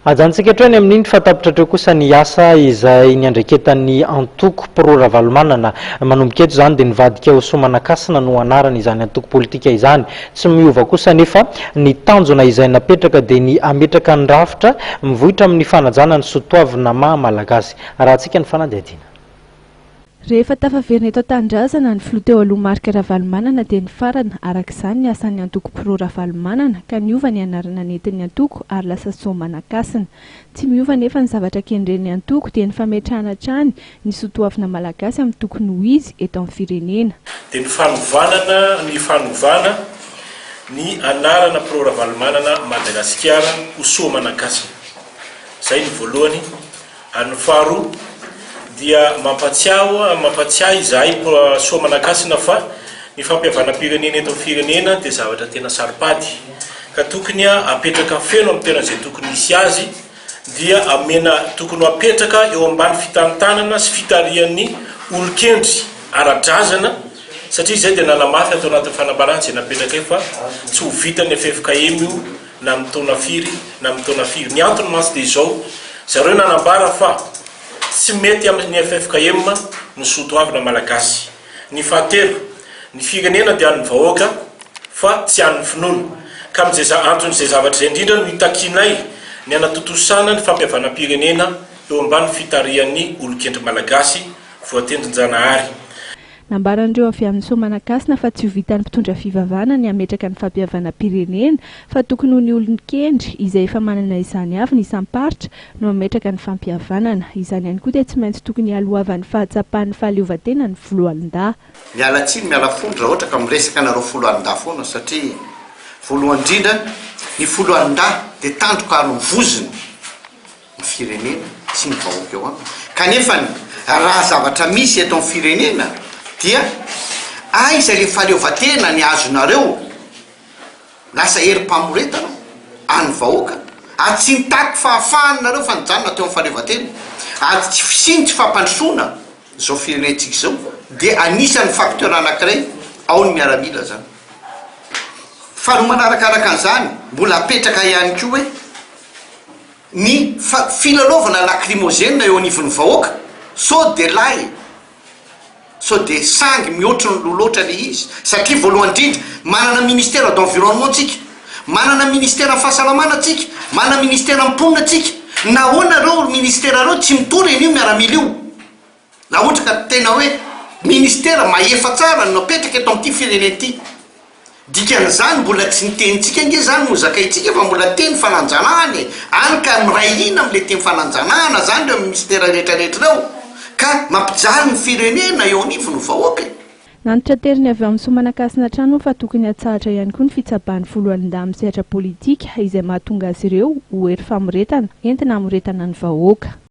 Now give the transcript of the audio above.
ajantsika hatrany amin'iny fatapitra treo kosa ny asa izay ny andraiketan'ny antoko Pirora Valomanana manomboka eto zany dia nivadika ho somanakasina no anarana izany antoko politika izany. Tsy miova kosa nefa ny tanjona izay napetraka dia ny ametraka ny rafitra mivohitra amin'ny fanajana ny soatoavina maha malagasy. Rahantsika ny fanadihadiana. Rehefa tafaverina eto an-tanindrazana ny filoha teo aloha Marc Ravalomanana dia nifarana arak'izany ny asan'ny antoko Pirora Valomanana ka niova ny anarana nentin'ny antoko ary lasa somanakasina. Tsy miova nefa ny zavatra kendren'ny antoko dia ny fametrahana hatrany ny soatoavina malagasy amin'ny tokony ho izy eto amin'ny firenena. Dia ny fanovana ny anarana Pirora Valomanana Madagasikara ho somanakasina. Zay ny voalohany. Ny faharoa dia mampatsiahy izahay somanakasina fa ny fampihavanam-pirenena eto amin'ny firenena dia zavatra tena saripady ka tokony apetraka feno amin'ny tena izay tokony misy azy dia tokony apetraka eo ambany fitantanana sy fitarian'ny olon-kendry ara-drazana satria izay dia nanamafy atao anatin'ny fanambarana izay napetraka fa tsy ho vitany FFKM io na amin'ny taona firy na amin'ny taona firy. Ny antony mantsy dia izao zareo nanambara fa tsy mety amin'ny FFKM ny soatoavina malagasy. Ny fahatelo, ny firenena dia an'ny vahoaka fa tsy an'ny finoana. Ka amin'izay anton'izay zavatra izay indrindra no hitakinay ny anatotosana ny fampihavanam-pirenena eo ambany fitarian'ny olon-kendry malagasy voatendrin-janahary. Nambaran'ireo avy amin'ny somanakasina fa tsy ho vitan'ny mpitondra fivavahana ny ametraka ny fampihavana-pirenena fa tokony ho ny olon-kendry izay efa manana izany avy ny isam-paritra no ametraka ny fampihavanana. Izany ihany koa dia tsy maintsy tokony alohavan'ny fahatsapan'ny fahaleovantena ny foloalindahy. Miala tsiny miala fondro raha ohatra ka miresaka anareo foloalindahy foana satria voalohany indrindra ny foloalindahy dia tandroka ary mivozony ny firenena sy ny vahoaka eo aminy. Kanefa raha zavatra misy eto amin'ny firenena dia aiza le fahaleovantena ny azonareo lasa herim-pamoretana any vahoaka ary tsy nitaky fahafahanareo fa nijanona teo amin'ny fahaleovantena ary sy tsy fampandrosoana zao firenentsika zao dia anisan'ny facteur anankiray ao ny miaramila zany. Fa no manarakaraka an'izany mbola apetraka ihany koa hoe ny filalaovana lacrymogène eo anivon'ny vahoaka sao de lay so de sangy mihoatra ny loloatra le izy satria voalohany indrindra manana ministère d'environnement tsika, manana ministère fahasalamana tsika, manana ministère mponina tsika. Nahoana reo ministère reo tsy mitory an'io miaramila io? La ohatra ka tena hoe ministère mahefa tsara no apetraka eto amin'ity firenena ity. Dikan'izany mbola tsy nitenitsika nge zany no zakaitsika fa mbola teny fananjanahany any ka mirahina amin'le teny fananjanahana zany reo ministère rehetrarehetra reo ka mampijaly ny firenena eo anivony vahoaka. Nanitra teriny avy amin'ny somanakasina trano fa tokony hatsahatra ihany koa ny fitsaban'ny foloalindahy amin'ny sehatra politika izay mahatonga azy ireo ho hery famoretana entina hamoretana ny vahoaka.